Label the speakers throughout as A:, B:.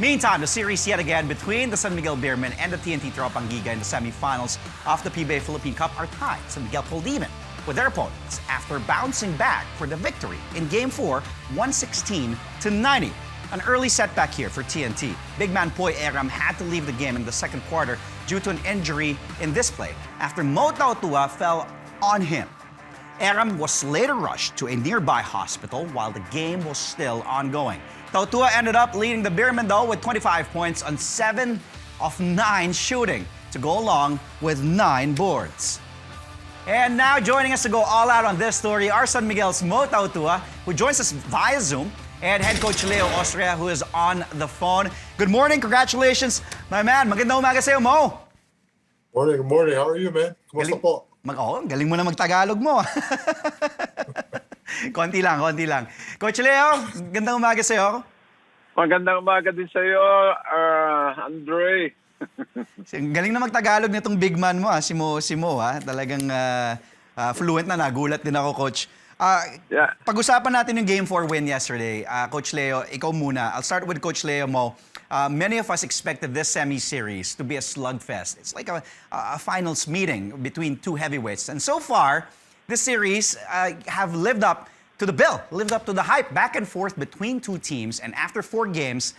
A: Meantime, the series yet again between the San Miguel Beermen and the TNT Tropang Giga in the semifinals of the PBA Philippine Cup are tied. San Miguel pulled even with their opponents after bouncing back for the victory in Game 4, 116-90. An early setback here for TNT. Big man Erram had to leave the game in the second quarter due to an injury in this play after Tautuaa fell on him. Erram was later rushed to a nearby hospital while the game was still ongoing. Tautuaa ended up leading the Beermen though with 25 points on 7 of 9 shooting to go along with 9 boards. And now joining us to go all out on this story are San Miguel's Tautuaa, who joins us via Zoom, and head coach Leo Austria, who is on the phone. Good morning, congratulations, my man. Magandang umaga sa'yo, Mo.
B: Good morning. How are you, man? Kumusta po?
A: Galing mo na mag-Tagalog mo. konti lang. Coach Leo, gandang umaga sa'yo.
C: Magandang umaga din sa'yo, Andre.
A: Galing na mag-Tagalog nitong big man mo, si Mo. Talagang fluent na, nagulat din ako, Coach.
C: Yeah.
A: Pag-usapan natin yung Game 4 win yesterday. Coach Leo, ikaw muna. I'll start with Coach Leo, Mo. Many of us expected this semi-series to be a slugfest. It's like a finals meeting between two heavyweights. And so far, this series have lived up to the bill, lived up to the hype, back and forth between two teams. And after 4 games,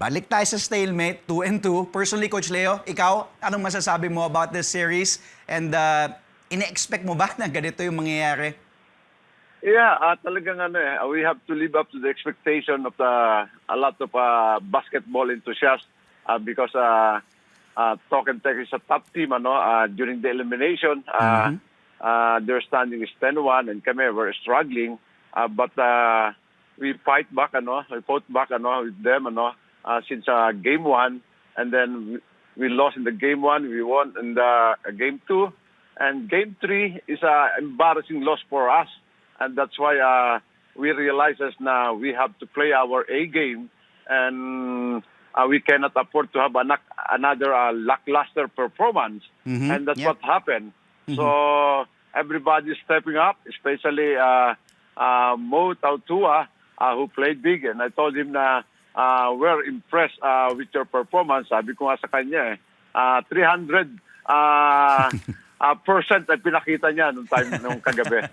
A: balik tayo sa stalemate, 2-2. Personally, Coach Leo, ikaw, anong masasabi mo about this series? And ine-expect mo ba na ganito yung mangyayari?
C: Yeah, talagang we have to live up to the expectation of a lot of basketball enthusiasts because Talk and Tech is a top team during the elimination. Their standing is 10-1 and kami were struggling. But we fight back, we fought back with them since Game 1. And then we lost in the Game 1, we won in the Game 2. And Game 3 is an embarrassing loss for us. And that's why we realize now we have to play our A game, and we cannot afford to have another lackluster performance. And that's what happened. So everybody's stepping up, especially Tautuaa, who played big. And I told him na we're impressed with your performance. Sabi ko nga sa kanya 300 percent ay pinakita niya nung kagabi.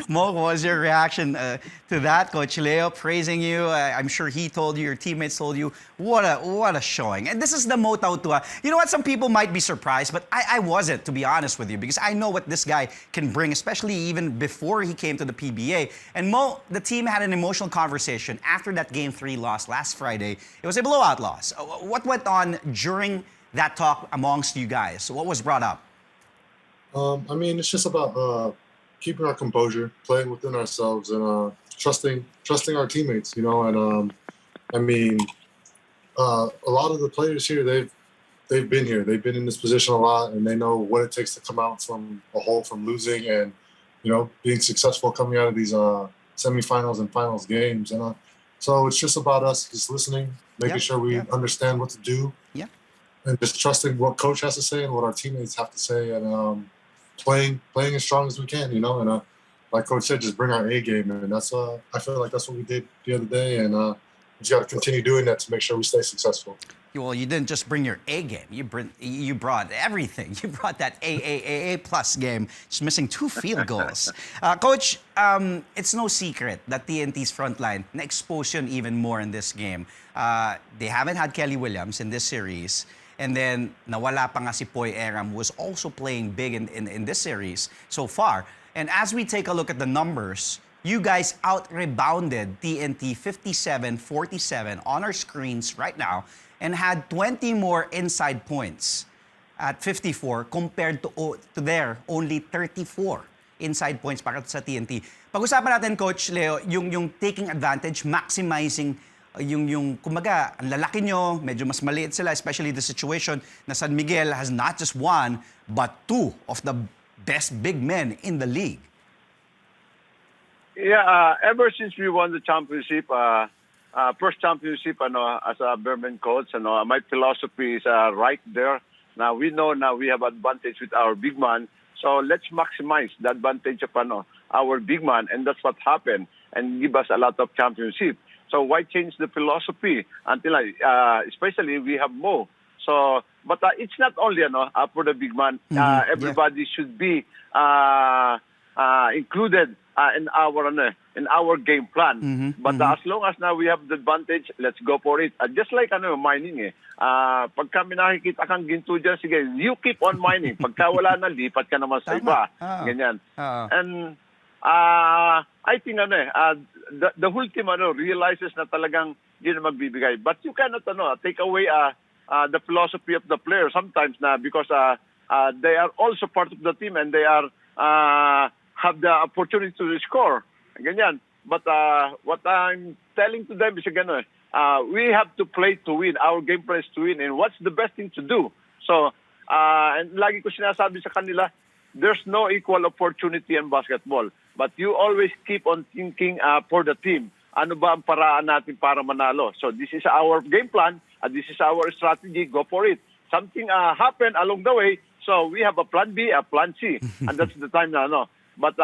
A: Mo, what was your reaction to that? Coach Leo praising you. I'm sure he told you, your teammates told you, what a showing. And this is the Tautuaa. You know what? Some people might be surprised, but I wasn't, to be honest with you, because I know what this guy can bring, especially even before he came to the PBA. And Mo, the team had an emotional conversation after that Game 3 loss last Friday. It was a blowout loss. What went on during that talk amongst you guys? What was brought up?
B: I mean, it's just about keeping our composure, playing within ourselves, and trusting our teammates. And I mean, a lot of the players here, they've been here, they've been in this position a lot, and they know what it takes to come out from a hole, from losing, and being successful coming out of these semifinals and finals games. And so it's just about us just listening, making sure we understand what to do, and just trusting what coach has to say and what our teammates have to say, and playing as strong as we can, and like coach said, just bring our A game, and that's I feel like that's what we did the other day, and we just got to continue doing that to make sure we stay successful.
A: Well, you didn't just bring your A game. You brought everything. You brought that A plus game. Just missing 2 field goals. Coach, it's no secret that TNT's front line na-expose yun even more in this game. They haven't had Kelly Williams in this series. And then, nawala pa nga si Erram, who was also playing big in this series so far. And as we take a look at the numbers, you guys out-rebounded TNT 57-47 on our screens right now and had 20 more inside points at 54 compared to their only 34 inside points para sa TNT. Pag-usapan natin, Coach Leo, yung taking advantage, maximizing yung kumaga, ang lalaki nyo, medyo mas maliit sila, especially the situation na San Miguel has not just 1, but 2 of the best big men in the league.
C: Yeah, ever since we won the championship, first championship as a Beermen coach, my philosophy is right there. Now we know we have advantage with our big man, so let's maximize the advantage of our big man, and that's what happened, and give us a lot of championship. So why change the philosophy until especially we have Mo. So, but it's not only for the big man. Everybody should be included in our game plan. But as long as now we have the advantage, let's go for it. Just like mining pagka may nakikita kang ginto dyan, sige, you keep on mining. Pagka wala na, lipat ka naman sa iba. Ganyan. And I think the whole team realizes na talagang yun na magbibigay. But you cannot take away the philosophy of the player sometimes na because they are also part of the team and they are have the opportunity to score. Ganyan. But what I'm telling to them is we have to play to win. Our game plan is to win. And what's the best thing to do? So, and lagi ko sinasabi sa kanila, there's no equal opportunity in basketball. But you always keep on thinking for the team. Ano ba ang paraan natin para manalo? So this is our game plan. This is our strategy. Go for it. Something happened along the way. So we have a plan B, a plan C. And that's the time na But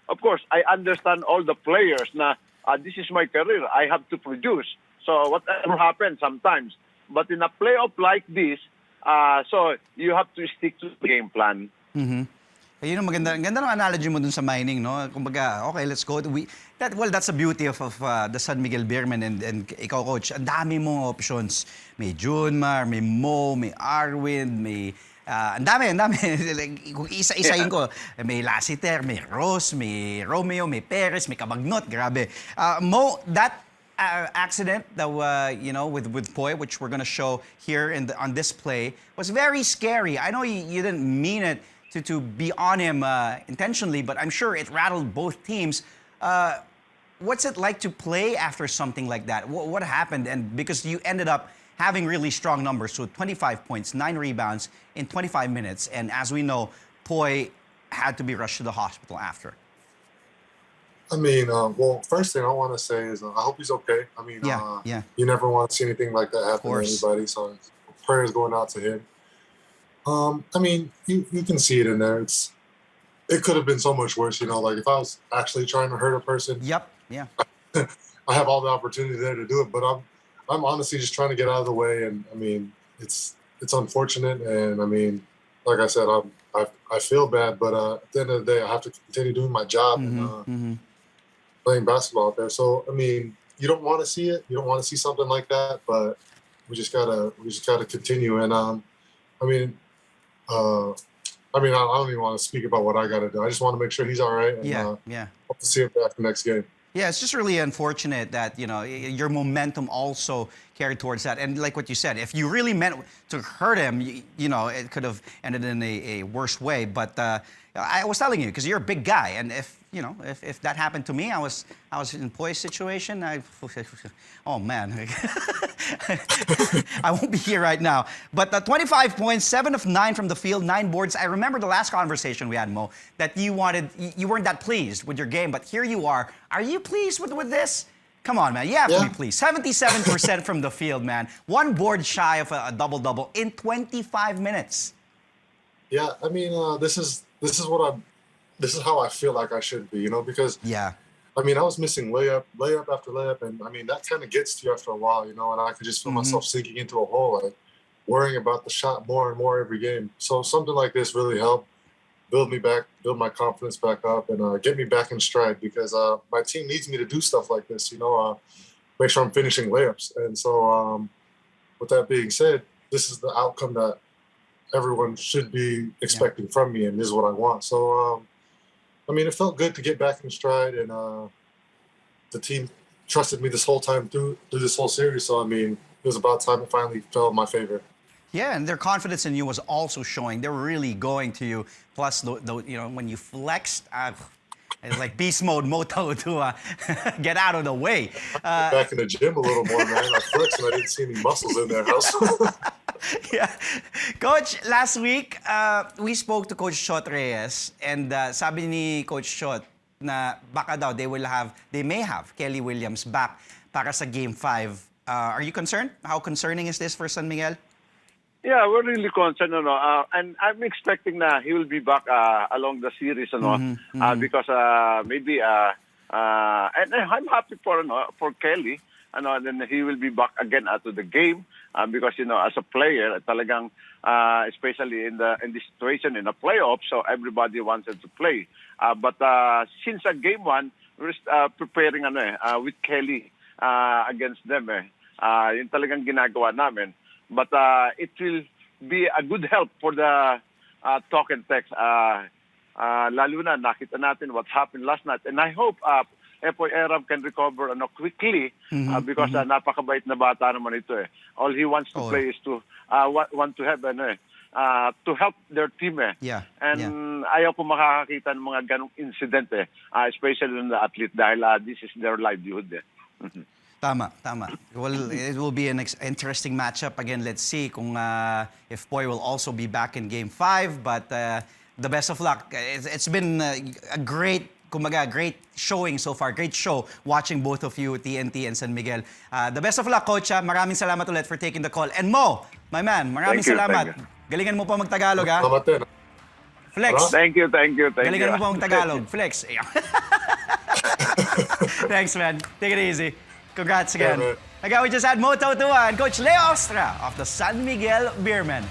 C: of course, I understand all the players na this is my career. I have to produce. So whatever happens sometimes. But in a playoff like this, so you have to stick to the game plan.
A: Yun ang ganda ng analogy mo dun sa mining, no? Kumbaga, okay, let's go. That's the beauty of the San Miguel Beermen and ikaw, Coach. Ang dami mong options. May Junmar, may Mo, may Arwin, may... ang dami. Kung isa-isayin ko, may Lassiter, may Ross, may Romeo, may Perez, may Cabagnot. Grabe. Mo, that accident that with Poy, which we're gonna show here on this play, was very scary. I know you didn't mean it to be on him intentionally, but I'm sure it rattled both teams. What's it like to play after something like that? What happened? And because you ended up having really strong numbers, so 25 points, 9 rebounds in 25 minutes, and as we know, Poy had to be rushed to the hospital after.
B: I mean, well, first thing I want to say is I hope he's okay. I mean, you never want to see anything like that happen to anybody, so prayers going out to him. I mean, you can see it in there. It could have been so much worse, like if I was actually trying to hurt a person.
A: Yep, yeah.
B: I have all the opportunity there to do it, but I'm honestly just trying to get out of the way. And I mean, it's unfortunate, and I mean, like I said, I feel bad, but at the end of the day, I have to continue doing my job and playing basketball out there. So I mean, you don't want to see it. You don't want to see something like that, but we just gotta continue. And I don't even want to speak about what I got to do. I just want to make sure he's all right. And, hope to see him back the next game.
A: Yeah, it's just really unfortunate that, your momentum also carried towards that. And like what you said, if you really meant to hurt him, it could have ended in a worse way. But I was telling you, because you're a big guy, and if that happened to me, I was in Poy's situation, oh man, I won't be here right now. But 25 points, 7 of 9 from the field, 9 boards. I remember the last conversation we had, Mo, that you weren't that pleased with your game, but here you are. Are you pleased with this? Come on, man. You have to be pleased. 77% from the field, man. 1 board shy of a double-double in 25 minutes.
B: Yeah, I mean, this is how I feel like I should be, because I mean, I was missing layup after layup, and I mean, that kind of gets to you after a while, and I could just feel myself sinking into a hole, like worrying about the shot more and more every game. So something like this really helped build my confidence back up, and get me back in stride, because my team needs me to do stuff like this, make sure I'm finishing layups. And so with that being said, this is the outcome that everyone should be expecting from me, and this is what I want. So, I mean, it felt good to get back in stride, and the team trusted me this whole time through this whole series. So, I mean, it was about time it finally fell in my favor.
A: Yeah, and their confidence in you was also showing. They were really going to you. Plus, when you flexed, it's like beast mode moto to get out of the way.
B: Back in the gym a little more, man. I flexed and I didn't see any muscles in there.
A: Yeah. Coach, last week, we spoke to Coach Shot Reyes, and sabi ni Coach Shot na baka daw they may have Kelly Williams back para sa Game 5. Are you concerned? How concerning is this for San Miguel?
C: Yeah, we're really concerned, and I'm expecting that he will be back along the series, because maybe, and I'm happy for Kelly, then he will be back again to the game because as a player, talagang especially in this situation in a playoff, so everybody wanted to play. But since game one, we're preparing with Kelly against them. Yung talagang ginagawa namin. But it will be a good help for the talk and text. Lalo na nakita natin what happened last night, and I hope Erram can recover quickly because napakabait na bata naman ito eh. All he wants to play is to want to have to help their team eh. And ayaw ko makakakita ng mga ganong incident eh, especially in the athlete dahil this is their livelihood eh.
A: Tama. Well, it will be an interesting matchup. Again, let's see kung if Poy will also be back in Game 5. But the best of luck. It's been a great showing so far. Great show watching both of you, TNT and San Miguel. The best of luck, Coach. Maraming salamat ulit for taking the call. And Mo, my man, maraming salamat. Galingan mo pa mag-Tagalog, ha?
B: Salamat din.
A: Flex.
C: Thank you.
A: Galingan mo pa mag-Tagalog. Flex. Thanks, man. Take it easy. Congrats again.
B: Yeah,
A: Again, we just had Mo Tautuaa and Coach Leo Austria of the San Miguel Beermen.